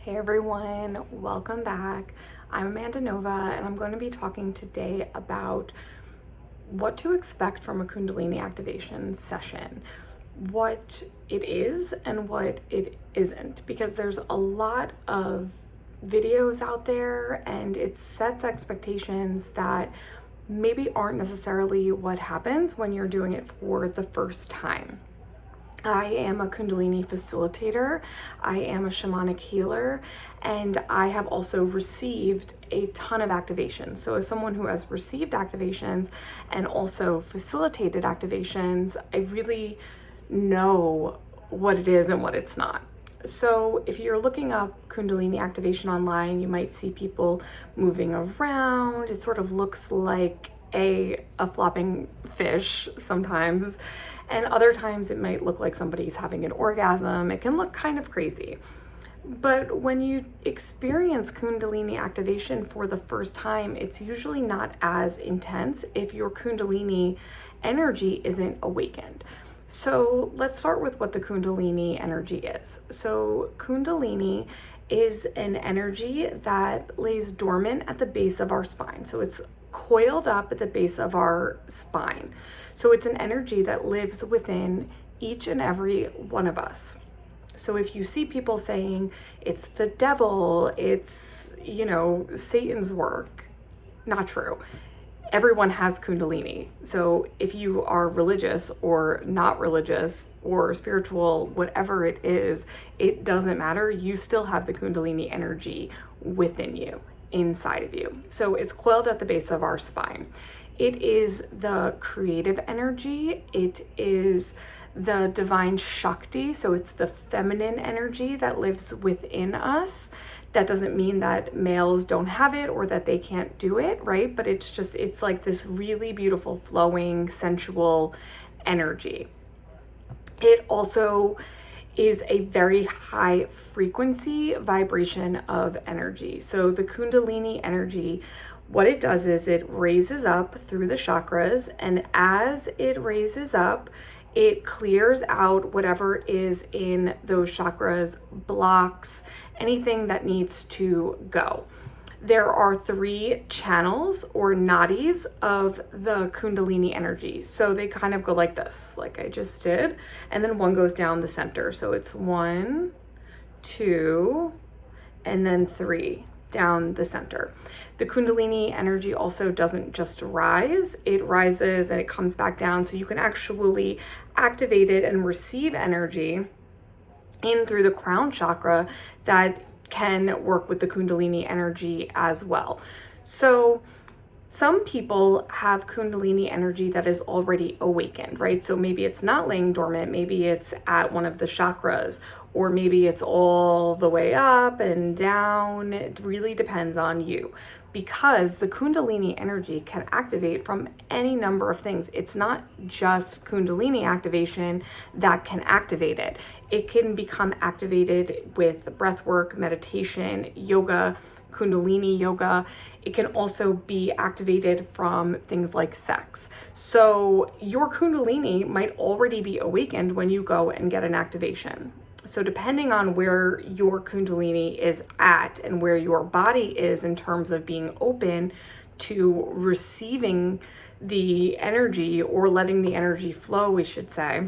Hey everyone, welcome back. I'm Amanda Nova and I'm going to be talking today about what to expect from a Kundalini activation session, what it is and what it isn't, because there's a lot of videos out there and it sets expectations that maybe aren't necessarily what happens when you're doing it for the first time. I am a Kundalini facilitator, I am a shamanic healer, and I have also received a ton of activations. So as someone who has received activations and also facilitated activations, I really know what it is and what it's not. So if you're looking up Kundalini activation online, you might see people moving around. It sort of looks like a flopping fish sometimes. And other times it might look like somebody's having an orgasm. It can look kind of crazy. But when you experience Kundalini activation for the first time, it's usually not as intense if your Kundalini energy isn't awakened. So let's start with what the Kundalini energy is. So Kundalini is an energy that lays dormant at the base of our spine. So it's coiled up at the base of our spine. So it's an energy that lives within each and every one of us. So if you see people saying it's the devil, it's, Satan's work, not true. Everyone has Kundalini. So if you are religious or not religious or spiritual, whatever it is, it doesn't matter. You still have the Kundalini energy within you, inside of you. So it's coiled at the base of our spine. It is the creative energy. It is the divine Shakti. So it's the feminine energy that lives within us. That doesn't mean that males don't have it or that they can't do it, right? But it's like this really beautiful, flowing, sensual energy. It also is a very high frequency vibration of energy. So the Kundalini energy, what it does is it raises up through the chakras, and as it raises up, it clears out whatever is in those chakras, blocks, anything that needs to go. There are 3 channels or nadis of the Kundalini energy. So they kind of go like this, like I just did. And then one goes down the center. So it's 1, 2, and then 3 down the center. The Kundalini energy also doesn't just rise, it rises and it comes back down. So you can actually activate it and receive energy in through the crown chakra that can work with the Kundalini energy as well. So some people have Kundalini energy that is already awakened, right? So maybe it's not laying dormant, maybe it's at one of the chakras, or maybe it's all the way up and down. It really depends on you, because the Kundalini energy can activate from any number of things. It's not just Kundalini activation that can activate it. It can become activated with breath work, meditation, yoga, Kundalini yoga. It can also be activated from things like sex. So your Kundalini might already be awakened when you go and get an activation. So depending on where your Kundalini is at and where your body is in terms of being open to receiving the energy, or letting the energy flow, we should say,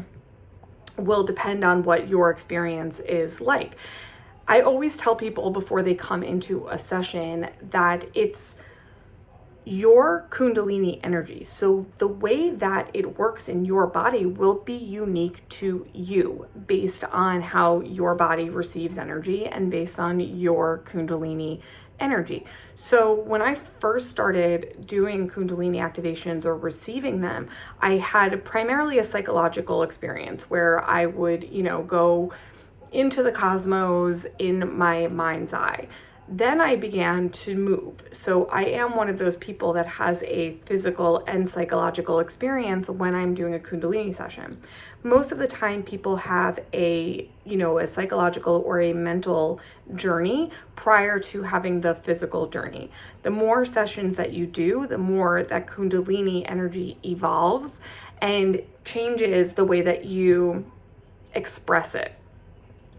will depend on what your experience is like. I always tell people before they come into a session that it's your Kundalini energy. So the way that it works in your body will be unique to you based on how your body receives energy and based on your Kundalini energy. So when I first started doing Kundalini activations or receiving them, I had primarily a psychological experience where I would, go into the cosmos in my mind's eye. Then I began to move. So I am one of those people that has a physical and psychological experience when I'm doing a Kundalini session. Most of the time people have a psychological or a mental journey prior to having the physical journey. The more sessions that you do, the more that Kundalini energy evolves and changes the way that you express it.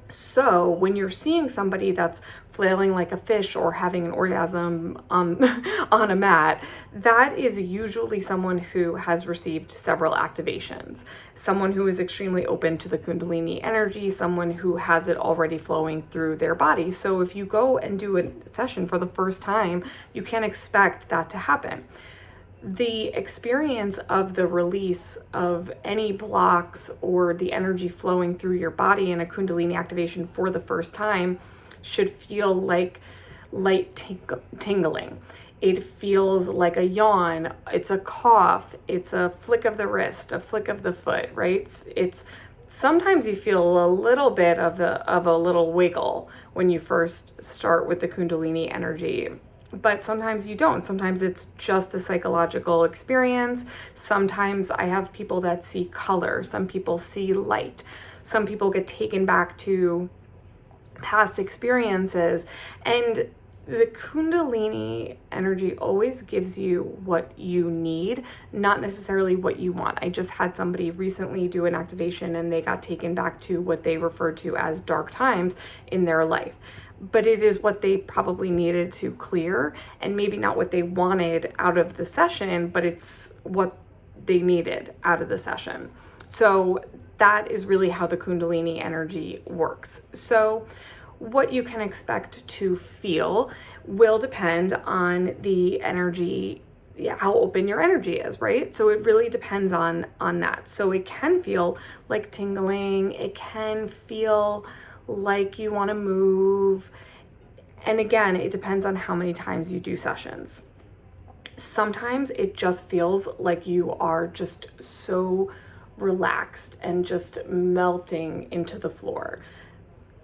So when you're seeing somebody that's flailing like a fish or having an orgasm on, on a mat, that is usually someone who has received several activations, someone who is extremely open to the Kundalini energy, someone who has it already flowing through their body. So if you go and do a session for the first time, you can't expect that to happen. The experience of the release of any blocks or the energy flowing through your body in a Kundalini activation for the first time should feel like light tingling. It feels like a yawn, it's a cough, it's a flick of the wrist, a flick of the foot, right? It's sometimes you feel a little bit of a little wiggle when you first start with the Kundalini energy. But sometimes you don't. Sometimes it's just a psychological experience. Sometimes I have people that see color. Some people see light. Some people get taken back to past experiences. And the Kundalini energy always gives you what you need, not necessarily what you want. I just had somebody recently do an activation and they got taken back to what they referred to as dark times in their life. But it is what they probably needed to clear, and maybe not what they wanted out of the session, but it's what they needed out of the session. So that is really how the Kundalini energy works. So what you can expect to feel will depend on the energy, how open your energy is, right? So it really depends on that. So it can feel like tingling, it can feel like you want to move. And again, it depends on how many times you do sessions. Sometimes it just feels like you are just so relaxed and just melting into the floor.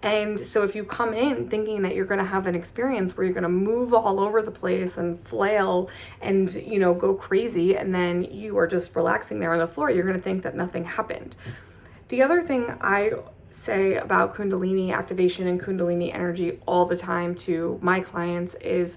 And so if you come in thinking that you're going to have an experience where you're going to move all over the place and flail and, go crazy, and then you are just relaxing there on the floor, you're going to think that nothing happened. The other thing I say about Kundalini activation and Kundalini energy all the time to my clients is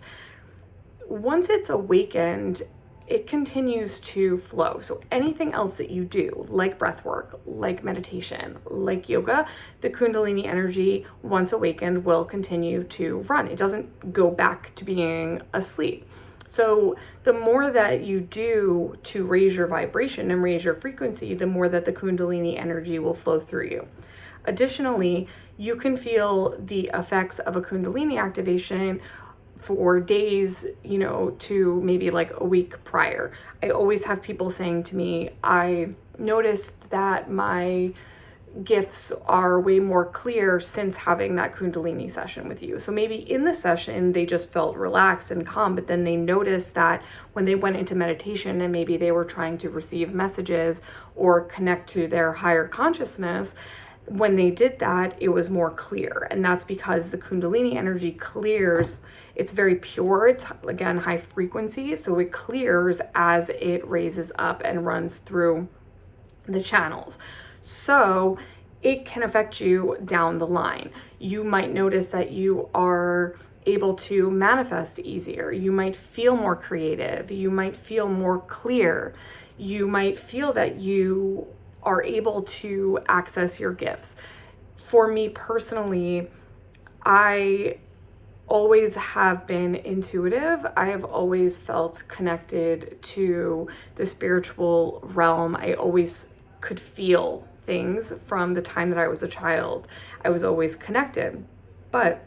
once it's awakened, it continues to flow. So anything else that you do, like breath work, like meditation, like yoga, the Kundalini energy, once awakened, will continue to run. It doesn't go back to being asleep. So the more that you do to raise your vibration and raise your frequency, the more that the Kundalini energy will flow through you. Additionally, you can feel the effects of a Kundalini activation for days, to maybe like a week prior. I always have people saying to me, I noticed that my gifts are way more clear since having that Kundalini session with you. So maybe in the session, they just felt relaxed and calm, but then they noticed that when they went into meditation and maybe they were trying to receive messages or connect to their higher consciousness, when they did that, it was more clear. And that's because the Kundalini energy clears. It's very pure. It's, again, high frequency. So it clears as it raises up and runs through the channels. So it can affect you down the line. You might notice that you are able to manifest easier. You might feel more creative. You might feel more clear. You might feel that you are able to access your gifts. For me personally, I always have been intuitive. I have always felt connected to the spiritual realm. I always could feel things from the time that I was a child. I was always connected. But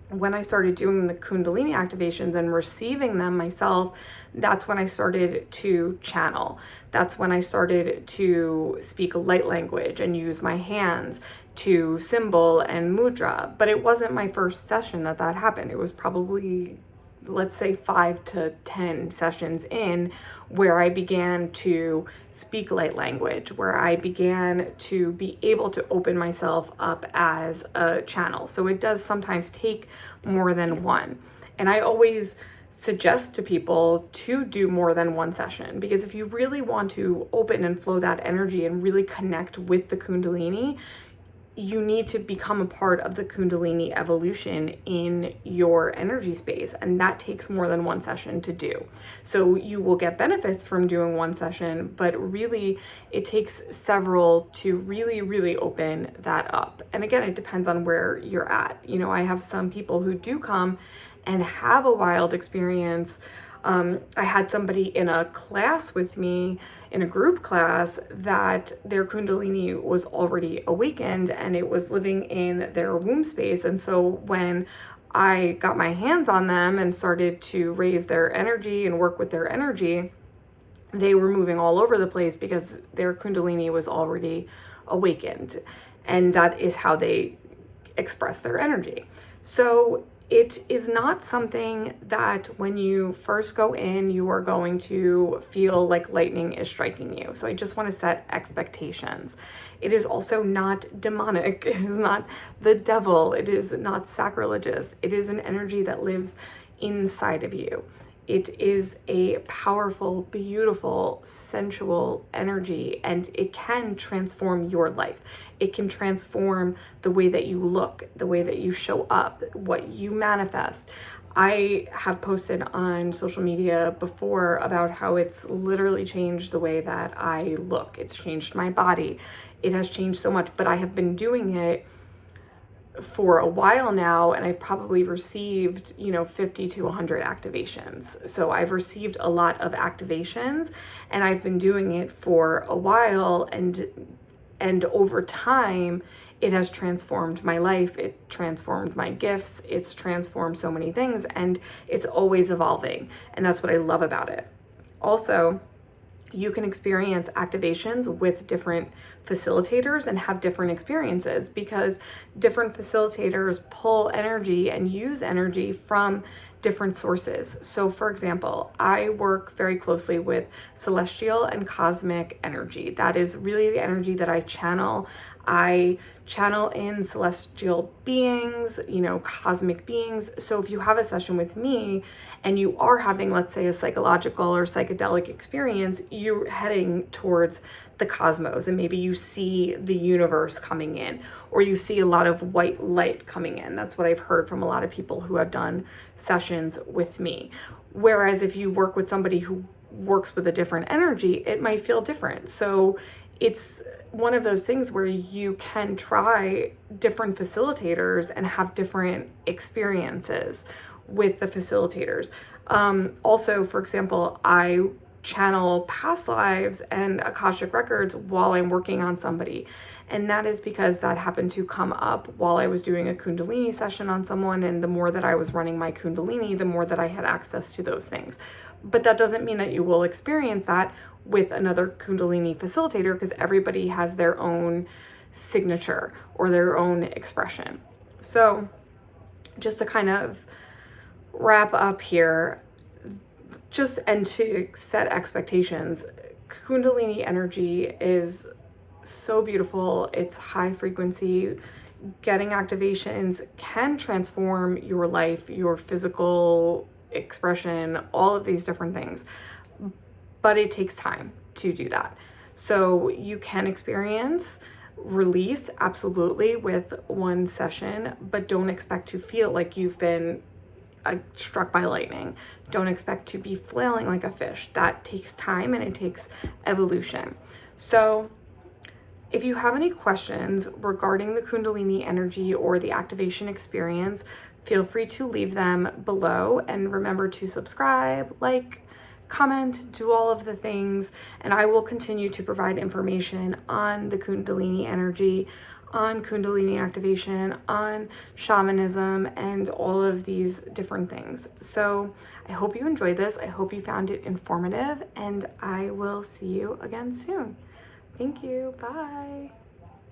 when I started doing the Kundalini activations and receiving them myself, that's when I started to channel. That's when I started to speak light language and use my hands to symbol and mudra. But it wasn't my first session that happened. It was probably, let's say, 5 to 10 sessions in where I began to speak light language, where I began to be able to open myself up as a channel. So it does sometimes take more than one. And I always suggest to people to do more than one session, because if you really want to open and flow that energy and really connect with the Kundalini, you need to become a part of the Kundalini evolution in your energy space, and that takes more than one session to do. So you will get benefits from doing one session, but really it takes several to really open that up. And again, it depends on where you're at. You know, I have some people who do come and have a wild experience. I had somebody in a class with me, in a group class, that their Kundalini was already awakened and it was living in their womb space. And so when I got my hands on them and started to raise their energy and work with their energy, they were moving all over the place because their Kundalini was already awakened. And that is how they express their energy. So it is not something that when you first go in, you are going to feel like lightning is striking you. So I just want to set expectations. It is also not demonic. It is not the devil. It is not sacrilegious. It is an energy that lives inside of you. It is a powerful, beautiful, sensual energy, and it can transform your life. It can transform the way that you look, the way that you show up, what you manifest. I have posted on social media before about how it's literally changed the way that I look. It's changed my body. It has changed so much, but I have been doing it for a while now, and I've probably received, 50 to 100 activations. So I've received a lot of activations, and I've been doing it for a while, and over time it has transformed my life. It transformed my gifts. It's transformed so many things, and it's always evolving, and that's what I love about it. Also, you can experience activations with different facilitators and have different experiences, because different facilitators pull energy and use energy from different sources. So for example, I work very closely with celestial and cosmic energy. That is really the energy that I channel. I channel in celestial beings, cosmic beings. So if you have a session with me and you are having, let's say, a psychological or psychedelic experience, you're heading towards the cosmos, and maybe you see the universe coming in, or you see a lot of white light coming in. That's what I've heard from a lot of people who have done sessions with me. Whereas if you work with somebody who works with a different energy, it might feel different. So it's one of those things where you can try different facilitators and have different experiences with the facilitators. Also, for example, I channel past lives and Akashic records while I'm working on somebody. And that is because that happened to come up while I was doing a Kundalini session on someone. And the more that I was running my Kundalini, the more that I had access to those things. But that doesn't mean that you will experience that with another Kundalini facilitator, because everybody has their own signature or their own expression. So just to kind of wrap up here, and to set expectations, Kundalini energy is so beautiful. It's high frequency. Getting activations can transform your life, your physical expression, all of these different things. But it takes time to do that. So you can experience release, absolutely, with one session, but don't expect to feel like you've been struck by lightning. Don't expect to be flailing like a fish. That takes time and it takes evolution. So if you have any questions regarding the Kundalini energy or the activation experience, feel free to leave them below, and remember to subscribe, like, comment, do all of the things, and I will continue to provide information on the Kundalini energy, on Kundalini activation, on shamanism, and all of these different things. So I hope you enjoyed this. I hope you found it informative, and I will see you again soon. Thank you. Bye.